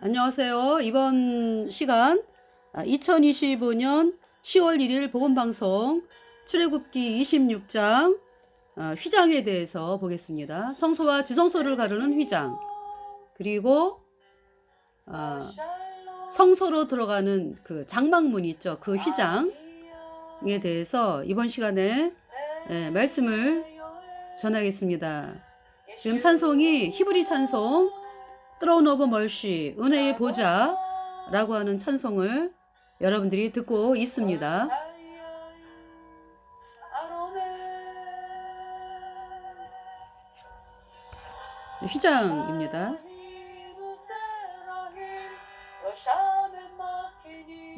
안녕하세요. 이번 시간 2025년 10월 1일 복음방송 출애굽기 26장 휘장에 대해서 보겠습니다. 성소와 지성소를 가르는 휘장, 그리고 성소로 들어가는 그 장막문이 있죠. 그 휘장에 대해서 이번 시간에 말씀을 전하겠습니다. 지금 찬송이 히브리 찬송 Throne of Mercy, 은혜의 보좌라고 하는 찬송을 여러분들이 듣고 있습니다. 휘장입니다.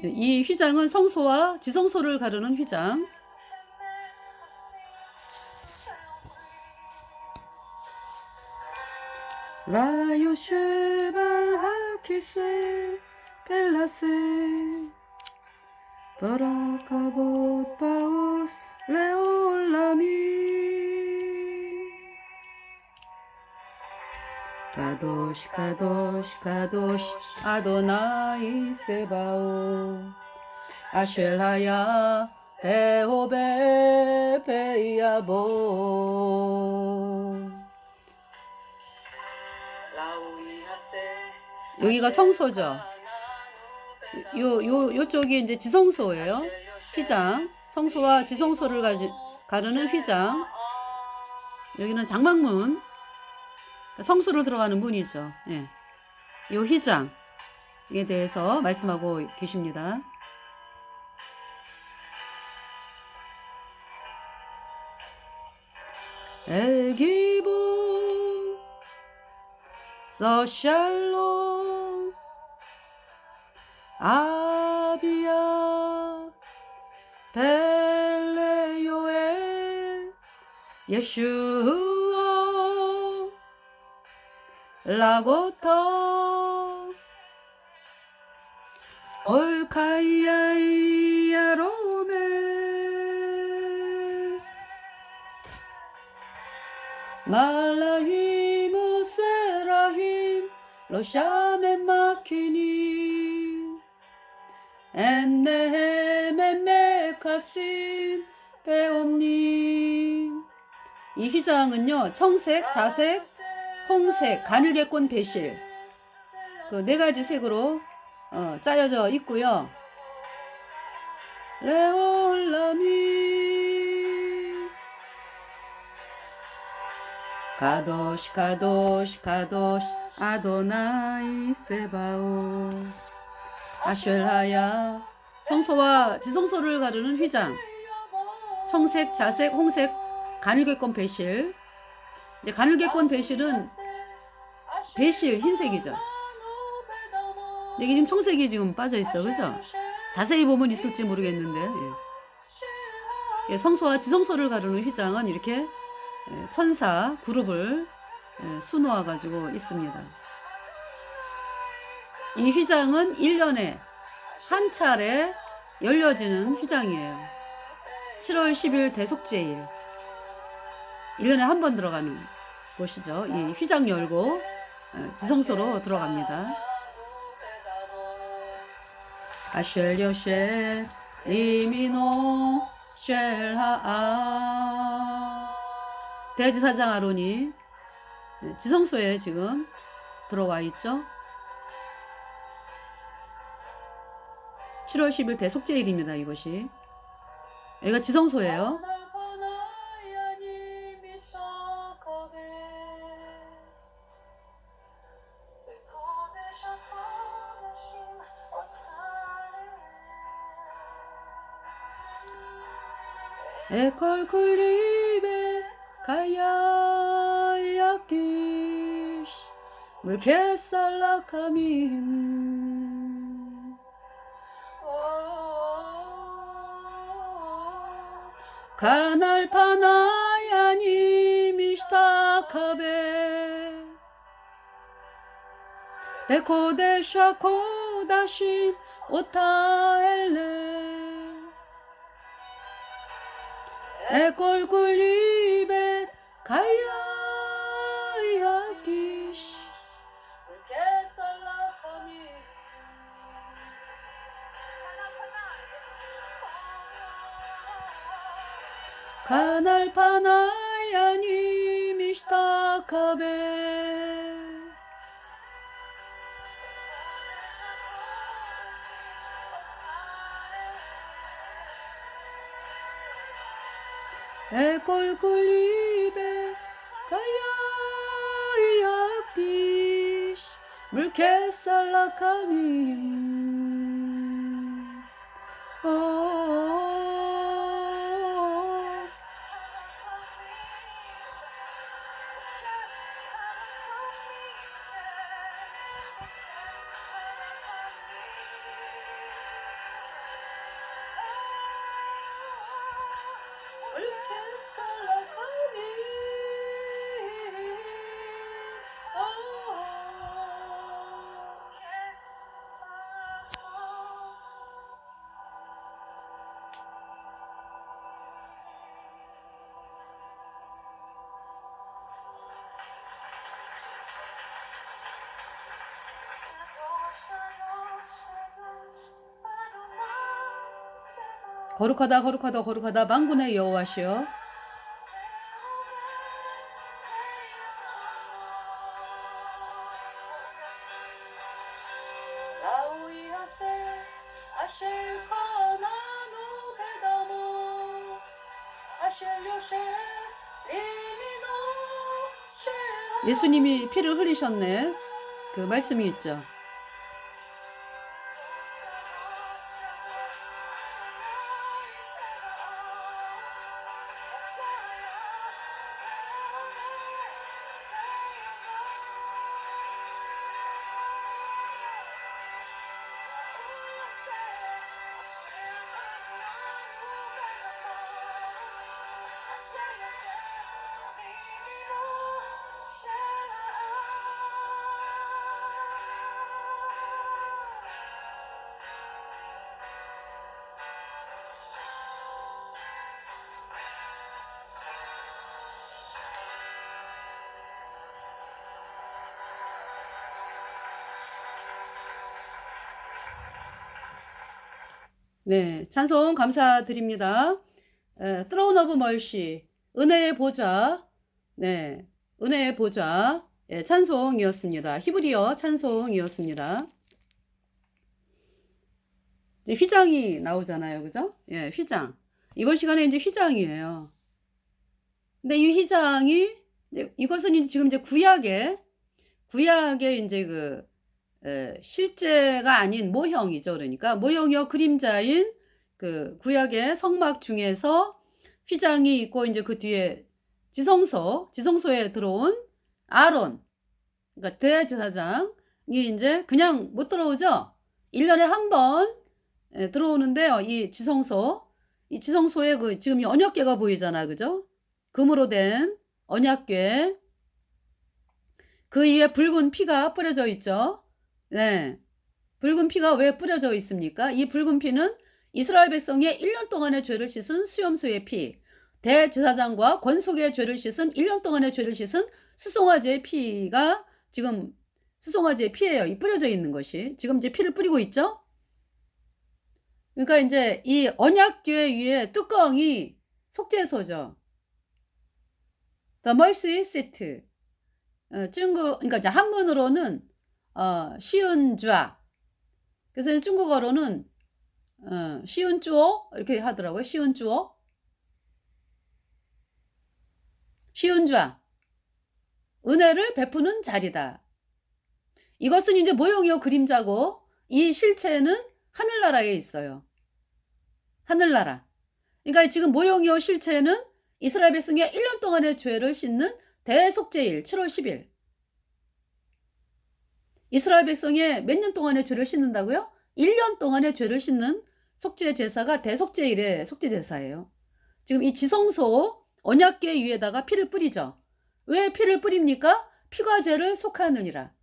이 휘장은 성소와 지성소를 가르는 휘장. 라요쉐발 하키세 벨라세 바라카봇 바오스 레올라미 가도시 가도시 가도시 아도나이 세바오 아쉘하야 베호베 베야보. 여기가 성소죠. 요쪽이 이제 지성소예요. 휘장. 성소와 지성소를 가르는 휘장. 여기는 장막문. 성소를 들어가는 문이죠. 예. 요 휘장에 대해서 말씀하고 계십니다. 엘기보 서샬롬 아비야 벨레요에 예슈아 라고터 올카이야이야로메 말라히모 세라힘 로샤메 마키니 엔네헤메 카심 베옴니. 이 휘장은요, 청색, 자색, 홍색, 가늘게꼰 배실, 그 네 가지 색으로 짜여져 있고요. 레올라미 가도시 가도시 가도시 아도나이 세바오 아쉘하야. 성소와 지성소를 가르는 휘장. 청색, 자색, 홍색, 가늘게꼰 배실. 이제 가늘게꼰 배실은 배실 흰색이죠. 여기 지금 청색이 지금 빠져 있어, 그죠? 자세히 보면 있을지 모르겠는데, 예. 성소와 지성소를 가르는 휘장은 이렇게 천사 그룹을 수놓아 가지고 있습니다. 이 휘장은 1년에 한 차례 열려지는 휘장이에요. 7월 10일 대속죄일, 1년에 한 번 들어가는 곳이죠. 이 휘장 열고 지성소로 들어갑니다. 아쉘요쉘 이미노 쉘하아. 대지사장 아론이 지성소에 지금 들어와 있죠. 7월 10일 대속죄일입니다. 이것이. 여기가 지성소예요. 에콜 쿨리베 가야야키시 물케살라카밈 가날파나야니 미스타카베 베코데샤코다심 오타엘레 에콜쿨리벳 가야야키시 カナルパナヤに満ちた壁에콜쿨리베 가야이약디시 물개살라카미 거룩하다 거룩하다 거룩하다 만군의 여호와시여 예수님이 피를 흘리셨네. 그 말씀이 있죠. 네, 찬송 감사드립니다. Throne of Mercy, 은혜의 보좌, 네, 은혜의 보좌, 예, 찬송이었습니다. 히브리어 찬송이었습니다. 이제 휘장이 나오잖아요, 그죠? 예, 휘장. 이번 시간에 이제 휘장이에요. 근데 이 휘장이 이것은 이제 지금 이제 구약의 이제 그 실제가 아닌 모형이죠. 그러니까 모형이요 그림자인 그 구약의 성막 중에서 휘장이 있고 이제 그 뒤에 지성소에 들어온 아론, 그러니까 대제사장이 이제 그냥 못 들어오죠. 1년에 한 번 들어오는데요. 이 지성소에 그 지금 이 언약궤가 보이잖아, 그죠? 금으로 된 언약궤, 그 위에 붉은 피가 뿌려져 있죠. 네. 붉은 피가 왜 뿌려져 있습니까? 이 붉은 피는 이스라엘 백성의 1년 동안의 죄를 씻은 수염소의 피, 대제사장과 권속의 죄를 씻은 1년 동안의 죄를 씻은 수송아지의 피가 지금 수송아지의 피예요. 이 뿌려져 있는 것이. 지금 이제 피를 뿌리고 있죠? 그러니까 이제 이 언약궤 위에 뚜껑이 속죄소죠. The mercy seat. 그러니까 이제 한문으로는 시은좌. 그래서 중국어로는 시은주어 이렇게 하더라고요. 시은주어. 시은좌. 은혜를 베푸는 자리다. 이것은 이제 모형이요 그림자고 이 실체는 하늘나라에 있어요. 하늘나라. 그러니까 지금 모형이요 실체는 이스라엘 백성의 1년 동안의 죄를 씻는 대속죄일 7월 10일. 이스라엘 백성의 몇 년 동안의 죄를 씻는다고요? 1년 동안의 죄를 씻는 속죄 제사가 대속죄일의 속죄 제사예요. 지금 이 지성소 언약궤 위에다가 피를 뿌리죠. 왜 피를 뿌립니까? 피가 죄를 속하느니라.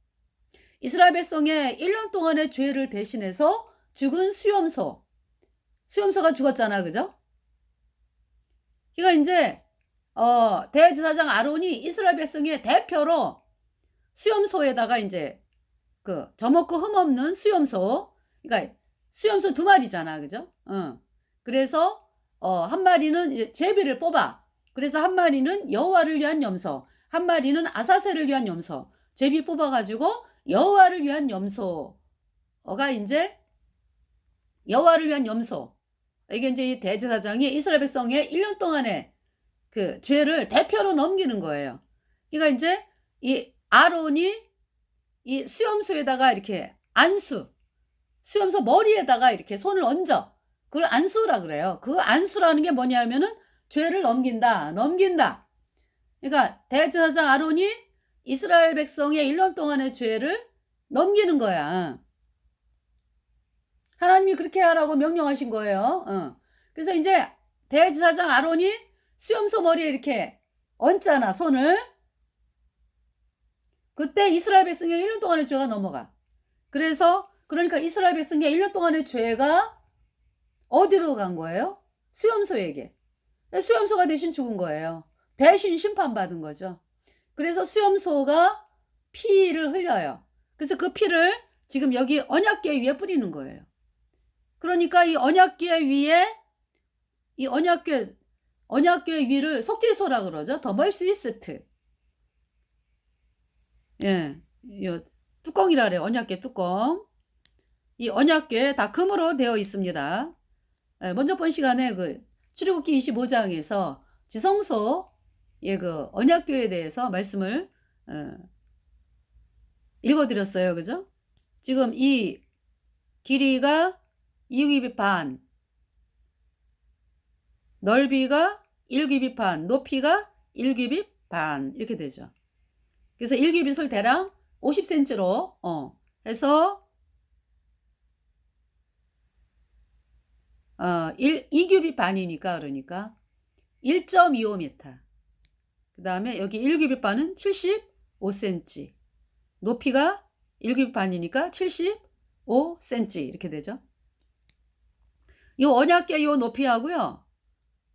이스라엘 백성의 1년 동안의 죄를 대신해서 죽은 수염소가 죽었잖아, 그죠? 그러니까 이제 대제사장 아론이 이스라엘 백성의 대표로 수염소에다가 이제 그 저먹고 흠없는 수염소, 그러니까 수염소 2마리잖아, 그죠? 그래서 한 마리는 이제 제비를 뽑아. 그래서 한 마리는 여호와를 위한 염소, 한 마리는 아사셀을 위한 염소. 제비 뽑아 가지고 여호와를 위한 염소가 인제 여호와를 위한 염소. 이게 인제 이 대제사장이 이스라엘 백성의 1년 동안의 그 죄를 대표로 넘기는 거예요. 그러니까 인제 이 아론이 이 수염소에다가 이렇게 수염소 머리에다가 이렇게 손을 얹어. 그걸 안수라 그래요. 그 안수라는 게 뭐냐면은 죄를 넘긴다. 그러니까 대제사장 아론이 이스라엘 백성의 1년 동안의 죄를 넘기는 거야. 하나님이 그렇게 하라고 명령하신 거예요. 그래서 이제 대제사장 아론이 수염소 머리에 이렇게 얹잖아, 손을. 그때 이스라엘 백성의 1년 동안의 죄가 넘어가. 그러니까 이스라엘 백성의 1년 동안의 죄가 어디로 간 거예요? 수염소에게. 수염소가 대신 죽은 거예요. 대신 심판받은 거죠. 그래서 수염소가 피를 흘려요. 그래서 그 피를 지금 여기 언약궤 위에 뿌리는 거예요. 그러니까 이 언약궤 위에 이 언약궤 위를 속죄소라 그러죠. 더 멀시시트. 예. 요 뚜껑이라 그래요. 언약궤 뚜껑. 이 언약궤 다 금으로 되어 있습니다. 예, 먼저 본 시간에 그 출애굽기 25장에서 지성소의 그 언약궤에 대해서 말씀을 읽어 드렸어요. 그죠? 지금 이 길이가 2규빗 반, 넓이가 1규빗 반, 높이가 1규빗 반 이렇게 되죠. 그래서 1규빗을 대략 50cm로 해서 2규빗 반이니까 그러니까 1.25m. 그다음에 여기 1규빗 반은 75cm. 높이가 1규빗 반이니까 75cm 이렇게 되죠. 요 언약궤 요 높이하고요.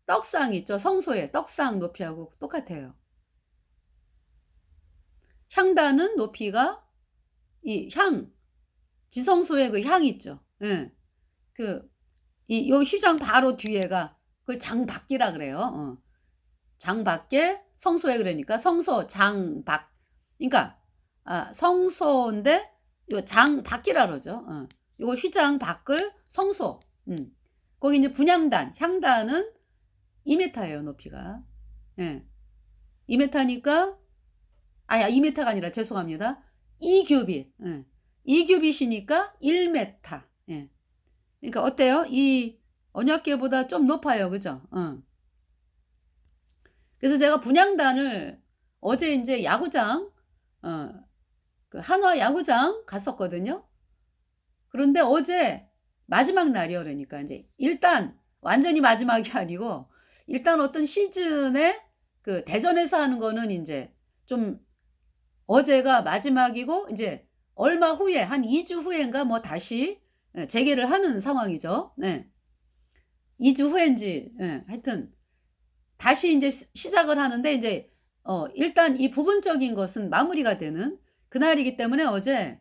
떡상 있죠. 성소의 떡상 높이하고 똑같아요. 향단은 높이가 지성소의 그 향 있죠. 예. 요 휘장 바로 뒤에가 그걸 장밖이라 그래요. 장밖에 성소에 그러니까 성소 장밖. 그러니까 성소인데 요 장밖이라 그러죠. 요거 휘장 밖을 성소. 거기 이제 분향단, 향단은 2m예요, 높이가. 예. 2m니까 2m가 아니라 죄송합니다. 2규빗. 예. 2규빗이니까 1m. 예. 그러니까 어때요? 이 언약궤보다 좀 높아요. 그죠? 그래서 제가 분향단을 어제 이제 야구장, 그 한화 야구장 갔었거든요. 그런데 어제 마지막 날이요. 그러니까 이제 일단 완전히 마지막이 아니고 일단 어떤 시즌에 그 대전에서 하는 거는 이제 좀 어제가 마지막이고 이제 얼마 후에 한 2주 후인가 뭐 다시 재개를 하는 상황이죠. 네. 2주 후인지 하여튼 다시 이제 시작을 하는데 이제 일단 이 부분적인 것은 마무리가 되는 그날이기 때문에 어제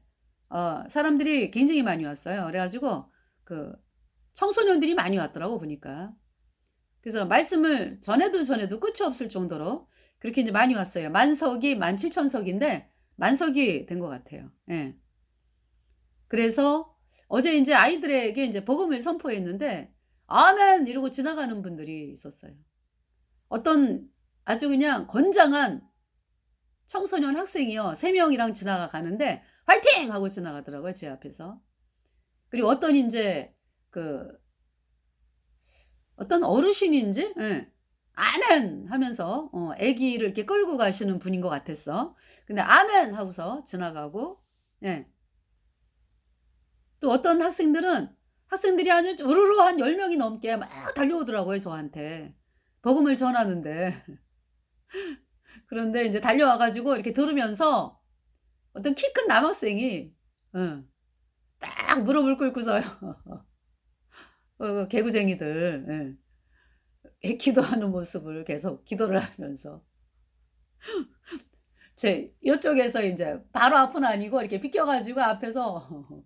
사람들이 굉장히 많이 왔어요. 그래가지고 그 청소년들이 많이 왔더라고 보니까. 그래서 말씀을 전에도 끝이 없을 정도로 그렇게 이제 많이 왔어요. 만석이 17,000석인데 만석이 된 것 같아요. 예. 그래서 어제 이제 아이들에게 이제 복음을 선포했는데 아멘 이러고 지나가는 분들이 있었어요. 어떤 아주 그냥 건장한 청소년 학생이요. 3명이랑 지나가는데 화이팅! 하고 지나가더라고요. 제 앞에서. 그리고 어떤 이제 어떤 어르신인지 아멘 하면서 아기를 이렇게 끌고 가시는 분인 것 같았어. 근데 아멘 하고서 지나가고 예. 또 어떤 학생들이 아주 우르르 한 10명이 넘게 막 달려오더라고요. 저한테. 복음을 전하는데. 그런데 이제 달려와 가지고 이렇게 들으면서 어떤 키 큰 남학생이 딱 무릎을 꿇고서요. 개구쟁이들 기도하는 모습을 계속 기도를 하면서 제 이쪽에서 이제 바로 앞은 아니고 이렇게 비껴 가지고 앞에서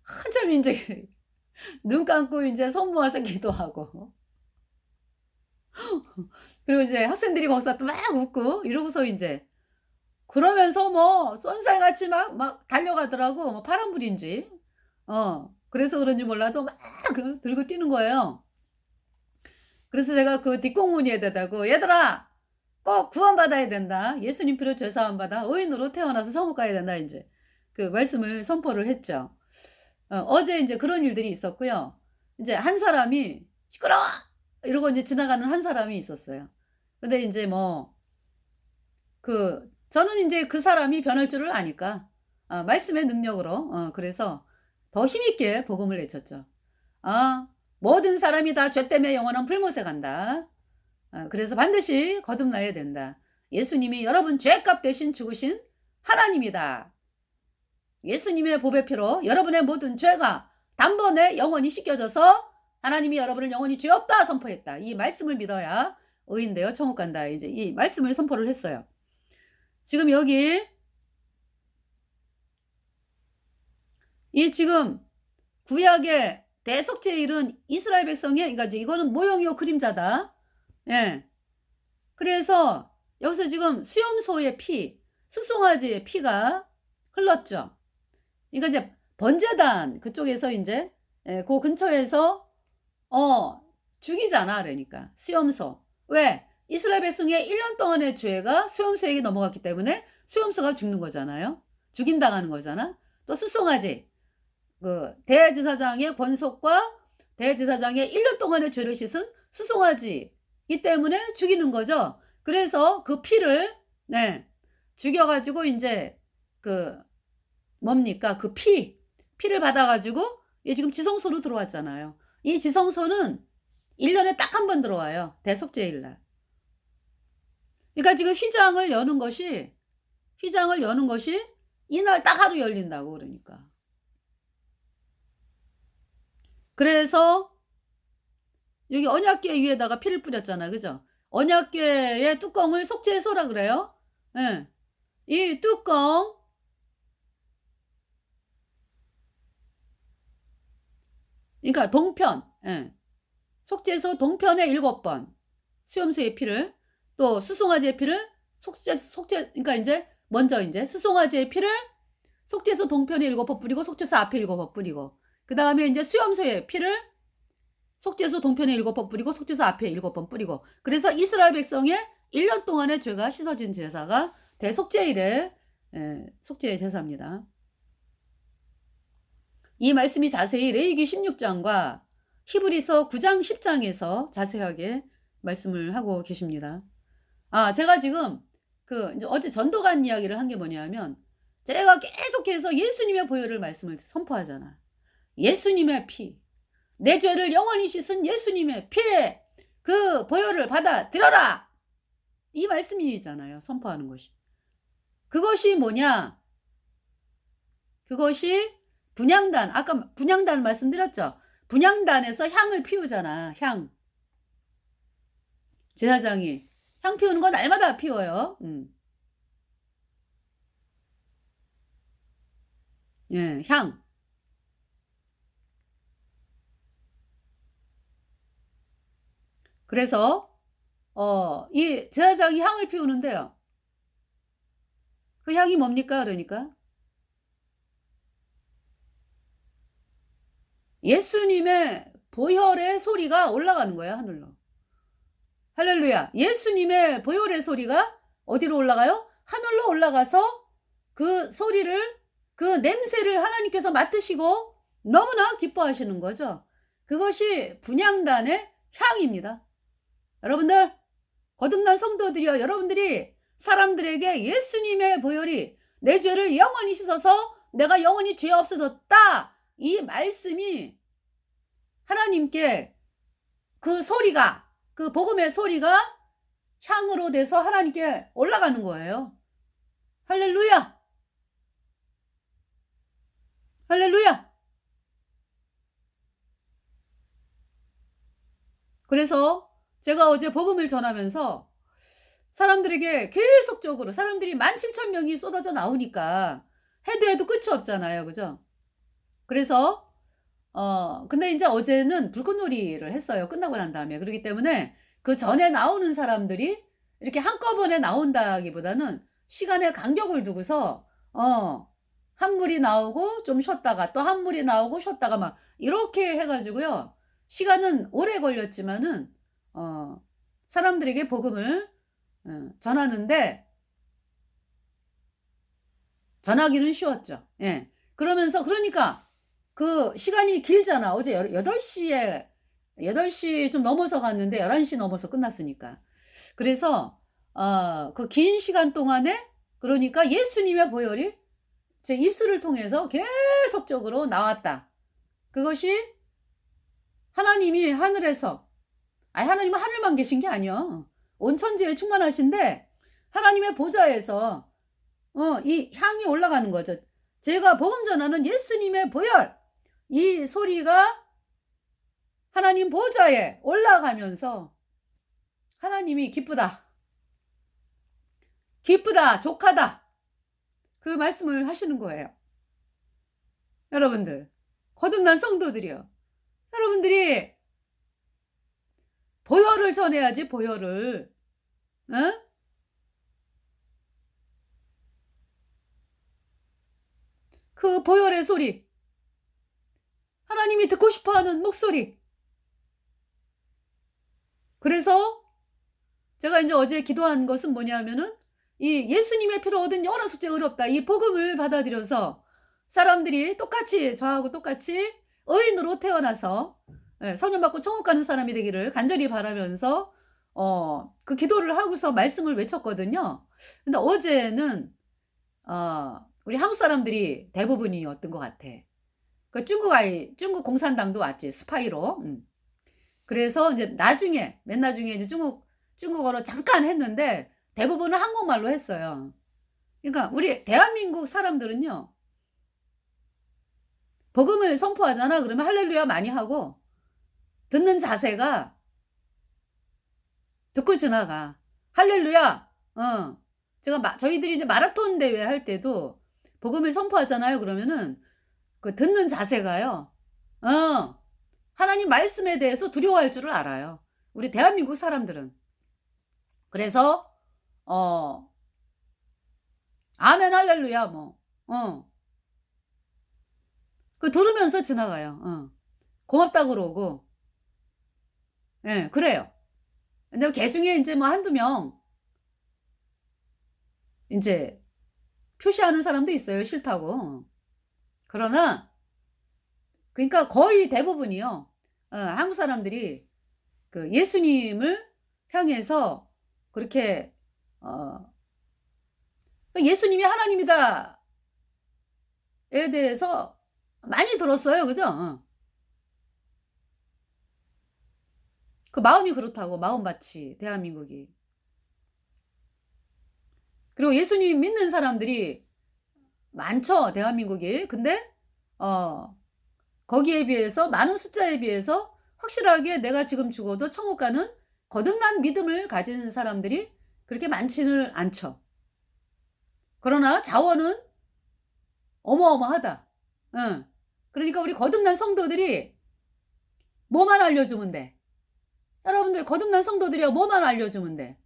한참 인제 눈 감고 이제 손 모아서 기도하고 그리고 이제 학생들이 거기서 또 막 웃고 이러고서 인제 그러면서 뭐 쏜살같이 막 달려가더라고. 뭐 파란불인지. 그래서 그런지 몰라도 막 들고 뛰는 거예요. 그래서 제가 그 뒷공문이에다가고 "얘들아 꼭 구원받아야 된다. 예수님 피로 죄 사함 받아 의인으로 태어나서 천국 가야 된다." 인제 그 말씀을 선포를 했죠. 어제 인제 그런 일들이 있었고요. 인제 한 사람이 "시끄러워!" 이러고 인제 지나가는 한 사람이 있었어요. 근데 인제 뭐 저는 인제 그 사람이 변할 줄을 아니까 말씀의 능력으로 그래서 더 힘있게 복음을 외쳤죠. "아 모든 사람이 다 죄 때문에 영원한 불못에 간다. 그래서 반드시 거듭나야 된다. 예수님이 여러분 죄값 대신 죽으신 하나님이다. 예수님의 보배 피로 여러분의 모든 죄가 단번에 영원히 씻겨져서 하나님이 여러분을 영원히 죄 없다 선포했다. 이 말씀을 믿어야 의인 되어 천국 간다." 이제 이 말씀을 선포를 했어요. 지금 여기 이 지금 구약의 대속죄일은 이스라엘 백성의 그러니까 이제 이거는 모형이요 그림자다. 예. 그래서 여기서 지금 수염소의 피, 수송아지의 피가 흘렀죠. 이거 이제 번제단 그쪽에서 인제 고 근처에서 어 죽이잖아 그러니까 수염소. 왜? 이스라엘 백성의 1년 동안의 죄가 수염소에게 넘어갔기 때문에 수염소가 죽는 거잖아요. 죽임당하는 거잖아. 또 수송아지 대제사장의 권속과 대제사장의 1년 동안의 죄를 씻은 수송아지이기 때문에 죽이는 거죠. 그래서 그 피를 네 죽여 가지고 인제 그 뭡니까? 피를 받아 가지고 이 지금 지성소로 들어왔잖아요. 이 지성소는 1 년에 딱 한 번 들어와요, 대속죄일 날. 그러니까 지금 휘장을 여는 것이 이날 딱 하루 열린다고 그러니까. 그래서 여기 언약궤 위에다가 피를 뿌렸잖아요. 그죠? 언약궤의 뚜껑을 속죄소라 그래요. 예. 이 뚜껑 그러니까 동편 예. 속죄소 동편에 7번 수염소의 피를 또 수송아지의 피를 속죄 그러니까 인제 먼저 인제 수송아지의 피를 속죄소 동편에 7번 뿌리고 속죄소 앞에 7번 뿌리고 그다음에 인제 수염소의 피를 속죄소 동편에 7번 뿌리고 속죄소 앞에 7번 뿌리고 그래서 이스라엘 백성의 1년 동안의 죄가 씻어진 제사가 대속죄일의 속죄의 제사입니다. 이 말씀이 자세히 레위기 16 장과 히브리서 9장 10 장에서 자세하게 말씀을 하고 계십니다. 제가 지금 인제 어제 전도관 이야기를 한 게 뭐냐면 제가 계속해서 예수님의 보혈을 말씀을 선포하잖아. 예수님의 피. 내 죄를 영원히 씻은 예수님의 피에 그 보혈을 받아들여라. 이 말씀이잖아요, 선포하는 것이. 그것이 뭐냐? 그것이 분향단. 아까 분향단 말씀드렸죠? 분향단에서 향을 피우잖아, 향. 제사장이. 향 피우는 건 날마다 피워요. 예, 향. 그래서 이 제사장이 향을 피우는데요. 그 향이 뭡니까? 그러니까 예수님의 보혈의 소리가 올라가는 거예요, 하늘로. 할렐루야. 예수님의 보혈의 소리가 어디로 올라가요? 하늘로 올라가서 그 소리를 그 냄새를 하나님께서 맡으시고 너무나 기뻐하시는 거죠. 그것이 분향단의 향입니다. 여러분들 거듭난 성도들이여 여러분들이 사람들에게 예수님의 보혈이 내 죄를 영원히 씻어서 내가 영원히 죄 없어졌다. 이 말씀이 하나님께 그 소리가 그 복음의 소리가 향으로 돼서 하나님께 올라가는 거예요. 할렐루야. 할렐루야. 그래서 제가 어제 복음을 전하면서 사람들에게 계속적으로 사람들이 17,000명이 쏟아져 나오니까 해도 끝이 없잖아요. 그죠? 그래서 근데 이제 어제는 불꽃놀이를 했어요, 끝나고 난 다음에. 그러기 때문에 그 전에 나오는 사람들이 이렇게 한꺼번에 나온다기보다는 시간에 간격을 두고서 한 무리 나오고 좀 쉬었다가 또 한 무리 나오고 쉬었다가 막 이렇게 해 가지고요. 시간은 오래 걸렸지만은 사람들에게 복음을 전하는데 전하기는 쉬웠죠. 예. 그러면서 그러니까 그 시간이 길잖아. 어제 8시에 8시 좀 넘어서 갔는데 11시 넘어서 끝났으니까. 그래서 그 긴 시간 동안에 그러니까 예수님의 보혈이 제 입술을 통해서 계속적으로 나왔다. 그것이 하나님이 하늘에서 하나님은 하늘만 계신 게 아니야. 온 천지에 충만하신데 하나님의 보좌에서 이 향이 올라가는 거죠. 제가 복음 전하는 예수님의 보혈 이 소리가 하나님 보좌에 올라가면서 하나님이 기쁘다. 기쁘다. 족하다. 그 말씀을 하시는 거예요. 여러분들 거듭난 성도들이요. 여러분들이 보혈을 전해야지 보혈을. 응? 그 보혈의 소리. 하나님이 듣고 싶어하는 목소리. 그래서 제가 이제 어제 기도한 것은 뭐냐면은 이 예수님의 피로 얻은 여러 숙제 어렵다. 이 복음을 받아들여서 사람들이 똑같이 저하고 똑같이 의인으로 태어나서 선언받고 천국 가는 사람이 되기를 간절히 바라면서 그 기도를 하고서 말씀을 외쳤거든요. 근데 어제는 우리 한국 사람들이 대부분이었던 것 같아. 그 중국 공산당도 왔지 스파이로. 그래서 이제 나중에 맨 나중에 이제 중국어로 잠깐 했는데 대부분은 한국말로 했어요. 그러니까 우리 대한민국 사람들은요. 복음을 선포하잖아. 그러면 할렐루야 많이 하고 듣는 자세가 듣고 지나가. 할렐루야. 제가 저희들이 이제 마라톤 대회 할 때도 복음을 선포하잖아요. 그러면은 그 듣는 자세가요. 하나님 말씀에 대해서 두려워할 줄을 알아요. 우리 대한민국 사람들은. 그래서 아멘 할렐루야 뭐. 그 들으면서 지나가요. 고맙다 그러고. 예, 그래요. 근데 개 중에 이제 뭐 한두 명 이제 표시하는 사람도 있어요. 싫다고. 그러나 그러니까 거의 대부분이요. 한국 사람들이 그 예수님을 향해서 그렇게 예수님이 하나님이다에 대해서 많이 들었어요. 그죠? 그 마음이 그렇다고 마음밭이 대한민국이. 그리고 예수님 믿는 사람들이 많죠. 대한민국이. 근데 거기에 비해서 많은 숫자에 비해서 확실하게 내가 지금 죽어도 천국 가는 거듭난 믿음을 가진 사람들이 그렇게 많지는 않죠. 그러나 자원은 어마어마하다. 그러니까 우리 거듭난 성도들이 뭐만 알려주면 돼. 여러분들 거듭난 성도들이야 뭐만 알려주면 돼.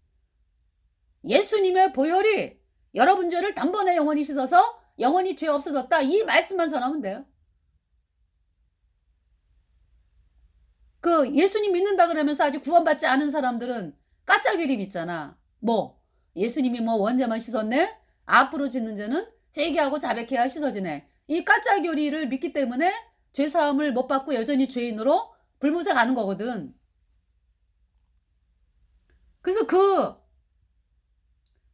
예수님의 보혈이 여러분 죄를 단번에 영원히 씻어서 영원히 죄 없어졌다. 이 말씀만 전하면 돼요. 그 예수님 믿는다 그러면서 아직 구원받지 않은 사람들은 까짜귀리 믿잖아. 뭐 예수님이 뭐 원죄만 씻었네. 앞으로 짓는 죄는 회개하고 자백해야 씻어지네. 이 까짜교리를 믿기 때문에 죄사함을 못 받고 여전히 죄인으로 불못에 가는 거거든. 그래서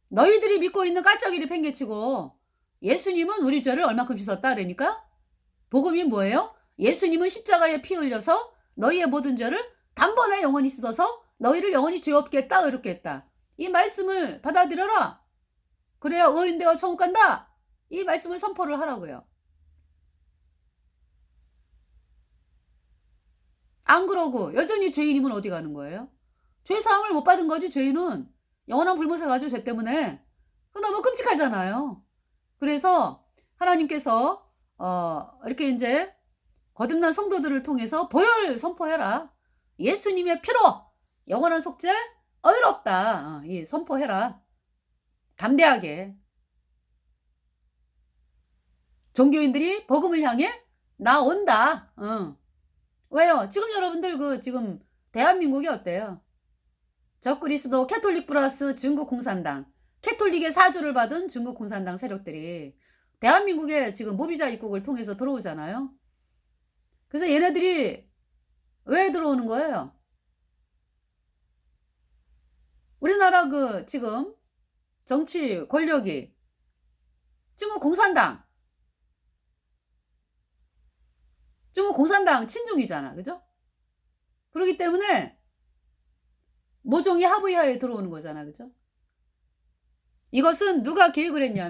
너희들이 믿고 있는 까짜기를 팽개치고 예수님은 우리 죄를 얼마큼 씻었다 그러니까 복음이 뭐예요? 예수님은 십자가에 피 흘려서 너희의 모든 죄를 단번에 영원히 씻어서 너희를 영원히 죄 없게 했다 의롭게 했다. 이 말씀을 받아들여라. 그래야 의인 되어 천국 간다. 이 말씀을 선포를 하라고요. 안 그러고 여전히 죄인이면 어디 가는 거예요? 죄사함을 못 받은 거지. 죄인은 영원한 불못에 가죠. 죄 때문에. 너무 끔찍하잖아요. 그래서 하나님께서 이렇게 이제 거듭난 성도들을 통해서 보혈 선포해라. 예수님의 피로 영원한 속죄 어이롭다. 이 선포해라. 담대하게. 종교인들이 복음을 향해 나온다. 왜요? 지금 여러분들 지금 대한민국이 어때요? 적그리스도 캐톨릭 플러스 중국 공산당, 캐톨릭의 사주를 받은 중국 공산당 세력들이 대한민국에 지금 모비자 입국을 통해서 들어오잖아요. 그래서 얘네들이 왜 들어오는 거예요? 우리나라 지금 정치 권력이 중국 공산당 친중이잖아. 그죠? 그렇기 때문에 모종이 합의하에 들어오는 거잖아. 그죠? 이것은 누가 계획을 했냐?